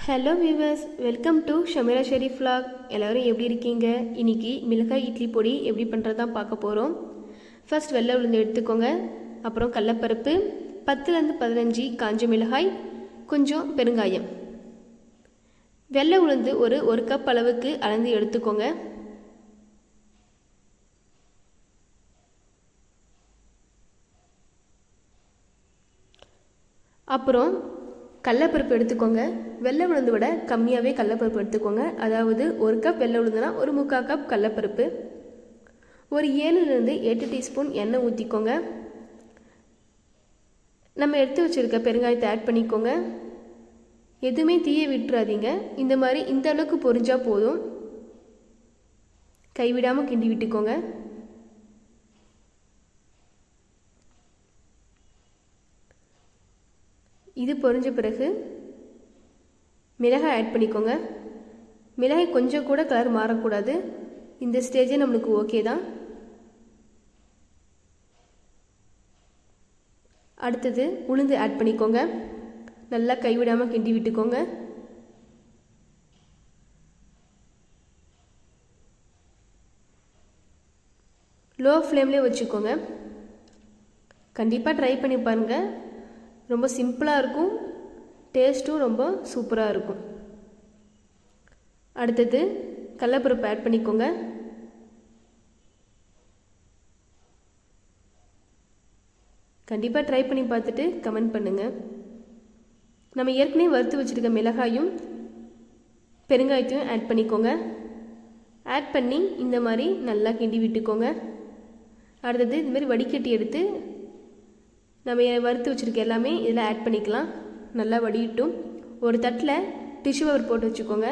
Hello viewers, welcome to Shameera Sherief vlog. எல்லோரும் எப்படி இருக்கீங்க? இன்றைக்கி மிளகாய் இட்லி பொடி எப்படி பண்ணுறது தான் பார்க்க போகிறோம். ஃபர்ஸ்ட் வெள்ளை உளுந்து எடுத்துக்கோங்க. அப்புறம் கடலப்பருப்பு, 10லேருந்து 15 காஞ்ச மிளகாய், கொஞ்சம் பெருங்காயம். வெள்ளை உளுந்து ஒரு கப் அளவுக்கு அளந்து எடுத்துக்கோங்க. அப்புறம் கடலப்பருப்பு எடுத்துக்கோங்க. வெள்ளை உளுந்து விட கம்மியாகவே கடலப்பருப்பு எடுத்துக்கோங்க. அதாவது ஒரு கப் வெள்ளை உளுந்துனா ஒரு 3/4 கப் கடலப்பருப்பு. ஒரு 7லேருந்து 8 டீஸ்பூன் எண்ணெய் ஊற்றிக்கோங்க. நம்ம எடுத்து வச்சுருக்க பெருங்காயத்தை ஆட் பண்ணிக்கோங்க. எதுவுமே தீய விட்டுறாதீங்க. இந்த மாதிரி இந்த அளவுக்கு பொரிஞ்சால் போதும். கைவிடாமல் கிண்டி விட்டுக்கோங்க. இது பொரிஞ்ச பிறகு மிளகாய் ஆட் பண்ணிக்கோங்க. மிளகாய் கொஞ்சம் கூட கலர் மாறக்கூடாது. இந்த ஸ்டேஜே நம்மளுக்கு ஓகே தான். அடுத்தது உளுந்து ஆட் பண்ணிக்கோங்க. நல்லா கைவிடாமல் கிண்டி விட்டுக்கோங்க. லோ ஃப்ளேம்லேயே வச்சுக்கோங்க. கண்டிப்பாக ட்ரை பண்ணி பாருங்கள். ரொம்ப சிம்பிளாக இருக்கும், டேஸ்ட்டும் ரொம்ப சூப்பராக இருக்கும். அடுத்தது கடலப்பருப்பு ஆட் பண்ணிக்கோங்க. கண்டிப்பாக ட்ரை பண்ணி பார்த்துட்டு கமெண்ட் பண்ணுங்கள். நம்ம ஏற்கனவே வறுத்து வச்சுருக்க மிளகாயும் பெருங்காயத்தையும் ஆட் பண்ணிக்கோங்க. ஆட் பண்ணி இந்த மாதிரி நல்லா கிண்டி விட்டுக்கோங்க. அடுத்தது இதுமாதிரி வடிகட்டி எடுத்து நம்ம வறுத்து வச்சுருக்க எல்லாமே இதில் ஆட் பண்ணிக்கலாம். நல்லா வடிகட்டும். ஒரு தட்டில் டிஷ்யூ பேப்பர் போட்டு வச்சுக்கோங்க.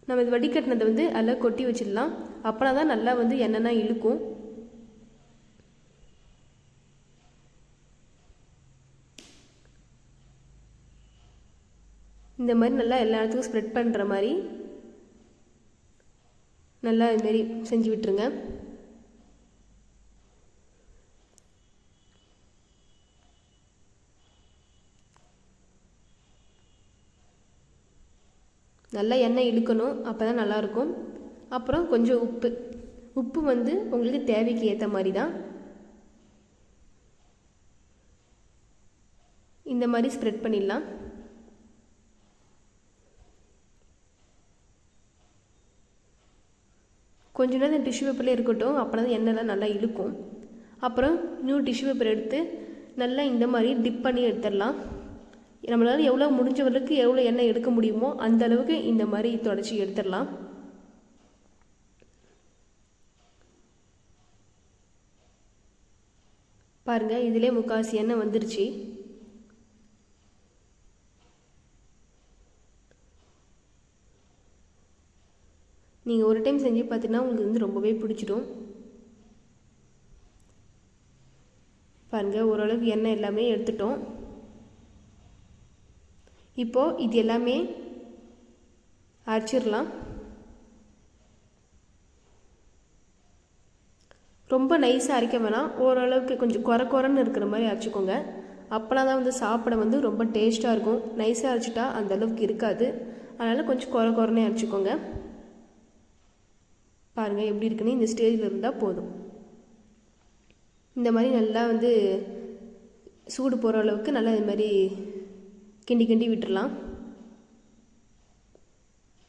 நம்ம இது வடிகட்டினதை அதில் கொட்டி வச்சிடலாம். அப்போனா தான் நல்லா எண்ணெய்னா இழுக்கும். இந்த மாதிரி நல்லா எல்லா இடத்துக்கும் ஸ்ப்ரெட் பண்ணுற மாதிரி நல்லா இதுமாரி செஞ்சு விட்டுருங்க. நல்லா எண்ணெய் இழுக்கணும், அப்போ தான் நல்லாயிருக்கும். அப்புறம் கொஞ்சம் உப்பு உங்களுக்கு தேவைக்கு ஏற்ற மாதிரி தான். இந்த மாதிரி ஸ்ப்ரெட் பண்ணிடலாம். கொஞ்ச நேரம் இந்த டிஷ்யூ பேப்பரில் இருக்கட்டும், அப்போனா தான் எண்ணெய்லாம் நல்லா இழுக்கும். அப்புறம் இன்னும் டிஷ்யூ பேப்பர் எடுத்து நல்லா இந்த மாதிரி டிப் பண்ணி எடுத்துடலாம். நம்மளால் எவ்வளோ முடிஞ்சவர்களுக்கு எவ்வளோ எண்ணெய் எடுக்க முடியுமோ அந்த அளவுக்கு இந்த மாதிரி தொடச்சி எடுத்துடலாம். பாருங்கள், இதிலே முக்கால்வாசி எண்ணெய் வந்துருச்சு. நீங்கள் ஒரு டைம் செஞ்சு பார்த்தீங்கன்னா உங்களுக்கு ரொம்பவே பிடிச்சிடும். பாருங்கள், ஓரளவுக்கு எண்ணெய் எல்லாமே எடுத்துட்டோம். இப்போது இது எல்லாமே அரைச்சிடலாம். ரொம்ப நைஸாக அரைக்க வேணாம், ஓரளவுக்கு கொஞ்சம் குறன்னு இருக்கிற மாதிரி அரைச்சிக்கோங்க. அப்போனா தான் சாப்பிட ரொம்ப டேஸ்ட்டாக இருக்கும். நைஸாக அரைச்சிட்டா அந்த அளவுக்கு இருக்காது. அதனால் கொஞ்சம் குறன்னே அரைச்சிக்கோங்க. பாருங்கள் எப்படி இருக்குன்னு. இந்த ஸ்டேஜில் இருந்தால் போதும். இந்த மாதிரி நல்லா சூடு போகிற அளவுக்கு நல்லா இது மாதிரி கிண்டி விட்டுடலாம்.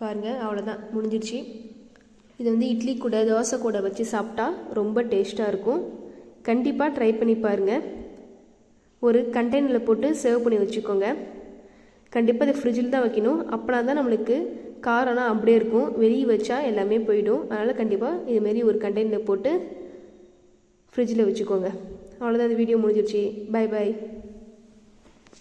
பாருங்கள், அவ்வளோதான், முடிஞ்சிடுச்சு. இது இட்லி கூட தோசை கூட வச்சு சாப்பிட்டா ரொம்ப டேஸ்ட்டாக இருக்கும். கண்டிப்பாக ட்ரை பண்ணி பாருங்கள். ஒரு கண்டெய்னரில் போட்டு சர்வ் பண்ணி வச்சுக்கோங்க. கண்டிப்பாக அதை ஃப்ரிட்ஜில் தான் வைக்கணும். அப்போனா தான் நம்மளுக்கு காரம்லாம் அப்படியே இருக்கும். வெளியே வச்சா எல்லாமே போயிடும். அதனால் கண்டிப்பாக இதுமாரி ஒரு கண்டெய்னரில் போட்டு ஃப்ரிட்ஜில் வச்சுக்கோங்க. அவ்வளோதான், இந்த வீடியோ முடிஞ்சிடுச்சு. பை.